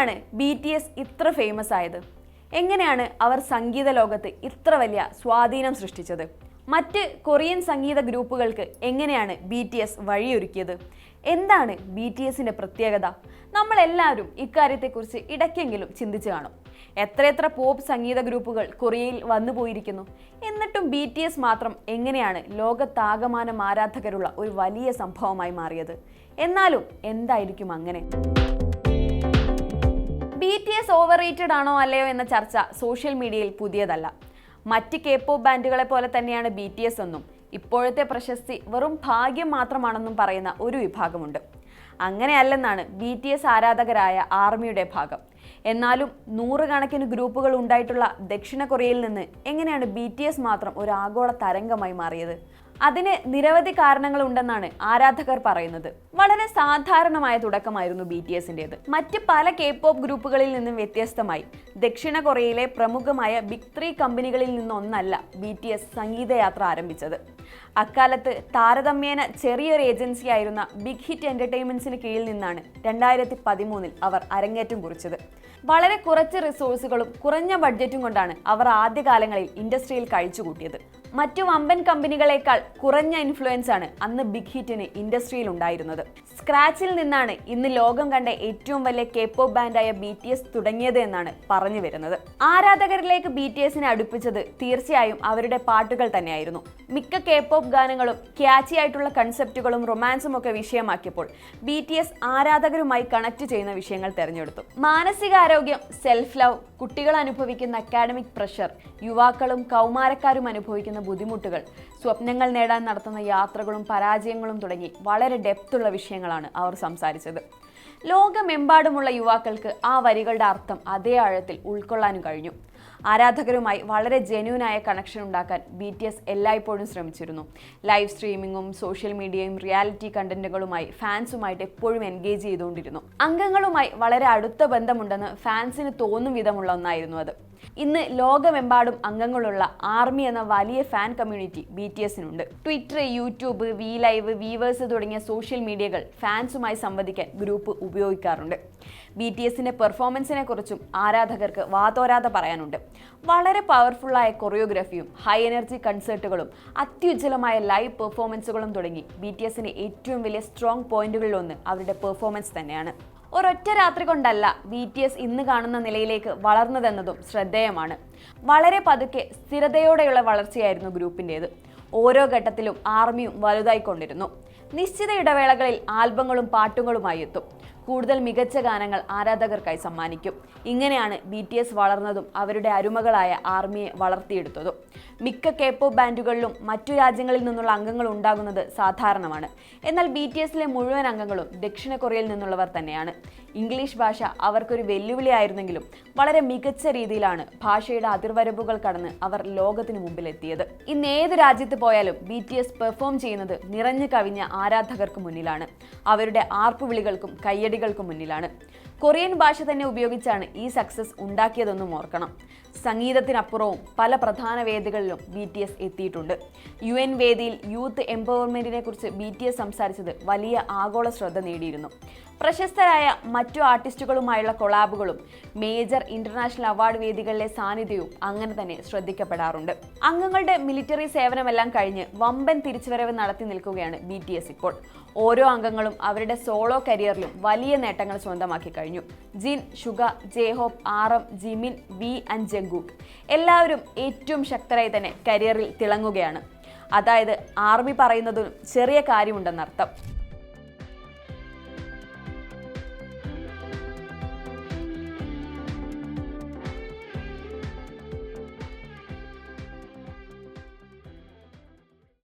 എങ്ങനെയാണ് BTS ഇത്ര famous ആയത്? എങ്ങനെയാണ് അവർ സംഗീത ലോകത്ത് ഇത്ര വലിയ സ്വാധീനം സൃഷ്ടിച്ചത്? മറ്റ് കൊറിയൻ സംഗീത ഗ്രൂപ്പുകൾക്ക് എങ്ങനെയാണ് BTS വഴിയൊരുക്കിയത്? എന്താണ് BTSന്റെ പ്രത്യേകത? നമ്മളെല്ലാവരും ഇക്കാര്യത്തെക്കുറിച്ച് ഇടയ്ക്കെങ്കിലും ചിന്തിച്ചു കാണും. എത്രയെത്ര പോപ്പ് സംഗീത ഗ്രൂപ്പുകൾ കൊറിയയിൽ വന്നുപോയിരിക്കുന്നു. എന്നിട്ടും BTS മാത്രം എങ്ങനെയാണ് ലോകത്താകമാനം ആരാധകരുള്ള ഒരു വലിയ സംഭവമായി മാറിയത്? എന്നാലും എന്തായിരിക്കും അങ്ങനെ? BTS ഓവർ റേറ്റഡ് ആണോ അല്ലയോ എന്ന ചർച്ച സോഷ്യൽ മീഡിയയിൽ പുതിയതല്ല. മറ്റ് K-പോപ്പ് ബാൻഡുകളെ പോലെ തന്നെയാണ് BTS എന്നും ഇപ്പോഴത്തെ പ്രശസ്തി വെറും ഭാഗ്യം മാത്രമാണെന്നും പറയുന്ന ഒരു വിഭാഗമുണ്ട്. അങ്ങനെയല്ലെന്നാണ് BTS ആരാധകരായ ആർമിയുടെ ഭാഗം. എന്നാലും നൂറുകണക്കിന് ഗ്രൂപ്പുകൾ ഉണ്ടായിട്ടുള്ള ദക്ഷിണ കൊറിയയിൽ നിന്ന് എങ്ങനെയാണ് BTS മാത്രം ഒരു ആഗോള തരംഗമായി മാറിയത്? അതിന് നിരവധി കാരണങ്ങളുണ്ടെന്നാണ് ആരാധകർ പറയുന്നത്. വളരെ സാധാരണമായ തുടക്കമായിരുന്നു BTSന്റേത്. മറ്റ് പല K-പോപ്പ് ഗ്രൂപ്പുകളിൽ നിന്നും വ്യത്യസ്തമായി ദക്ഷിണ കൊറിയയിലെ പ്രമുഖമായ ബിഗ് 3 കമ്പനികളിൽ നിന്നൊന്നല്ല BTS സംഗീതയാത്ര ആരംഭിച്ചത്. അക്കാലത്ത് താരതമ്യേന ചെറിയൊരു ഏജൻസിയായിരുന്ന ബിഗ് ഹിറ്റ് എന്റർടൈൻമെന്റ്സിന് കീഴിൽ നിന്നാണ് 2013 അവർ അരങ്ങേറ്റം കുറിച്ചത്. വളരെ കുറച്ച് റിസോഴ്സുകളും കുറഞ്ഞ ബഡ്ജറ്റും കൊണ്ടാണ് അവർ ആദ്യകാലങ്ങളിൽ ഇൻഡസ്ട്രിയിൽ കഴിച്ചുകൂട്ടിയത്. മറ്റു വമ്പൻ കമ്പനികളെക്കാൾ കുറഞ്ഞ ഇൻഫ്ലുവൻസ് ആണ് അന്ന് ബിഗ് ഹിറ്റിന് ഇൻഡസ്ട്രിയിൽ ഉണ്ടായിരുന്നത്. സ്ക്രാച്ചിൽ നിന്നാണ് ഇന്ന് ലോകം കണ്ട ഏറ്റവും വലിയ K-പോപ്പ് ബാൻഡായ BTS തുടങ്ങിയത് എന്നാണ് പറഞ്ഞു വരുന്നത്. ആരാധകരിലേക്ക് BTSനെ അടുപ്പിച്ചത് തീർച്ചയായും അവരുടെ പാട്ടുകൾ തന്നെയായിരുന്നു. മിക്ക K-പോപ്പ് ഗാനങ്ങളും ക്യാച്ചി ആയിട്ടുള്ള കൺസെപ്റ്റുകളും റൊമാൻസും ഒക്കെ വിഷയമാക്കിയപ്പോൾ BTS ആരാധകരുമായി കണക്ട് ചെയ്യുന്ന വിഷയങ്ങൾ തിരഞ്ഞെടുത്തു. മാനസികാരോഗ്യം, സെൽഫ് ലവ്, കുട്ടികൾ അനുഭവിക്കുന്ന അക്കാഡമിക് പ്രഷർ, യുവാക്കളും കൗമാരക്കാരും അനുഭവിക്കുന്ന ബുദ്ധിമുട്ടുകൾ, സ്വപ്നങ്ങൾ നേടാൻ നടത്തുന്ന യാത്രകളും പരാജയങ്ങളും തുടങ്ങി വളരെ ഡെപ്തുള്ള വിഷയങ്ങളാണ് അവർ സംസാരിച്ചത്. ലോകമെമ്പാടുമുള്ള യുവാക്കൾക്ക് ആ വരികളുടെ അർത്ഥം അതേ ആഴത്തിൽ ഉൾക്കൊള്ളാനും കഴിഞ്ഞു. ആരാധകരുമായി വളരെ ജെന്യൂനായ കണക്ഷൻ ഉണ്ടാക്കാൻ BTS എല്ലായ്പ്പോഴും ശ്രമിച്ചിരുന്നു. ലൈവ് സ്ട്രീമിങ്ങും സോഷ്യൽ മീഡിയയും റിയാലിറ്റി കണ്ടന്റുകളുമായി ഫാൻസുമായിട്ട് എപ്പോഴും എൻഗേജ് ചെയ്തുകൊണ്ടിരുന്നു. അംഗങ്ങളുമായി വളരെ അടുത്ത ബന്ധമുണ്ടെന്ന് ഫാൻസിന് തോന്നും വിധമുള്ള ഒന്നായിരുന്നു അത്. ഇന്ന് ലോകമെമ്പാടും അംഗങ്ങളുള്ള ആർമി എന്ന വലിയ ഫാൻ കമ്മ്യൂണിറ്റി BTSനുണ്ട്. ട്വിറ്റർ, യൂട്യൂബ്, V-Live, വീവേഴ്സ് തുടങ്ങിയ സോഷ്യൽ മീഡിയകൾ ഫാൻസുമായി സംവദിക്കാൻ ഗ്രൂപ്പ് ഉപയോഗിക്കാറുണ്ട്. BTSന്റെ പെർഫോമൻസിനെ കുറിച്ചും ആരാധകർക്ക് വാതോരാതെ പറയാനുണ്ട്. വളരെ പവർഫുള്ളായ കൊറിയോഗ്രാഫിയും ഹൈ എനർജി കൺസേർട്ടുകളും അത്യുജ്വലമായ ലൈവ് പെർഫോമൻസുകളും തുടങ്ങി BTSന്റെ ഏറ്റവും വലിയ സ്ട്രോങ് പോയിന്റുകളിലൊന്ന് അവരുടെ പെർഫോമൻസ് തന്നെയാണ്. ഒരൊറ്റ രാത്രി കൊണ്ടല്ല BTS ഇന്ന് കാണുന്ന നിലയിലേക്ക് വളർന്നതെന്നതും ശ്രദ്ധേയമാണ്. വളരെ പതുക്കെ സ്ഥിരതയോടെയുള്ള വളർച്ചയായിരുന്നു ഗ്രൂപ്പിൻ്റേത്. ഓരോ ഘട്ടത്തിലും ആർമിയും വലുതായിക്കൊണ്ടിരുന്നു. നിശ്ചിത ഇടവേളകളിൽ ആൽബങ്ങളും പാട്ടുകളുമായി എത്തും. കൂടുതൽ മികച്ച ഗാനങ്ങൾ ആരാധകർക്കായി സമ്മാനിക്കും. ഇങ്ങനെയാണ് BTS വളർന്നതും അവരുടെ അരുമകളായ ആർമിയെ വളർത്തിയെടുത്തതും. മിക്ക K-പോപ്പ് ബാൻഡുകളിലും മറ്റു രാജ്യങ്ങളിൽ നിന്നുള്ള അംഗങ്ങൾ ഉണ്ടാകുന്നത് സാധാരണമാണ്. എന്നാൽ BTSലെ മുഴുവൻ അംഗങ്ങളും ദക്ഷിണ കൊറിയയിൽ നിന്നുള്ളവർ തന്നെയാണ്. ഇംഗ്ലീഷ് ഭാഷ അവർക്കൊരു വെല്ലുവിളിയായിരുന്നെങ്കിലും വളരെ മികച്ച രീതിയിലാണ് ഭാഷയുടെ അതിർവരമ്പുകൾ കടന്ന് അവർ ലോകത്തിന് മുമ്പിലെത്തിയത്. ഇന്ന് ഏത് രാജ്യത്ത് പോയാലും BTS പെർഫോം ചെയ്യുന്നത് നിറഞ്ഞു കവിഞ്ഞ ആരാധകർക്ക് മുന്നിലാണ്. അവരുടെ ആർപ്പുവിളികൾക്കും കയ്യടികൾക്കും മുന്നിലാണ്. കൊറിയൻ ഭാഷ തന്നെ ഉപയോഗിച്ചാണ് ഈ സക്സസ് ഉണ്ടാക്കിയതെന്നും ഓർക്കണം. സംഗീതത്തിനപ്പുറവും പല പ്രധാന വേദികളിലും BTS എത്തിയിട്ടുണ്ട്. UN വേദിയിൽ യൂത്ത് എംപവർമെന്റിനെ കുറിച്ച് BTS സംസാരിച്ചത് വലിയ ആഗോള ശ്രദ്ധ നേടിയിരുന്നു. പ്രശസ്തരായ മറ്റു ആർട്ടിസ്റ്റുകളുമായുള്ള കൊളാബുകളും മേജർ ഇന്റർനാഷണൽ അവാർഡ് വേദികളിലെ സാന്നിധ്യവും അങ്ങനെ തന്നെ ശ്രദ്ധിക്കപ്പെടാറുണ്ട്. അംഗങ്ങളുടെ മിലിറ്ററി സേവനമെല്ലാം കഴിഞ്ഞ് വമ്പൻ തിരിച്ചുവരവ് നടത്തി നിൽക്കുകയാണ് BTS ഇപ്പോൾ. ഓരോ അംഗങ്ങളും അവരുടെ സോളോ കരിയറിലും വലിയ നേട്ടങ്ങൾ സ്വന്തമാക്കി കഴിഞ്ഞു. Jin, Suga, J Hope, RM, Jimin, V and Jungkook എല്ലാവരും ഏറ്റവും ശക്തരായി തന്നെ കരിയറിൽ തിളങ്ങുകയാണ്. അതായത് ആർമി പറയുന്നതും ചെറിയ കാര്യമുണ്ടെന്നർത്ഥം.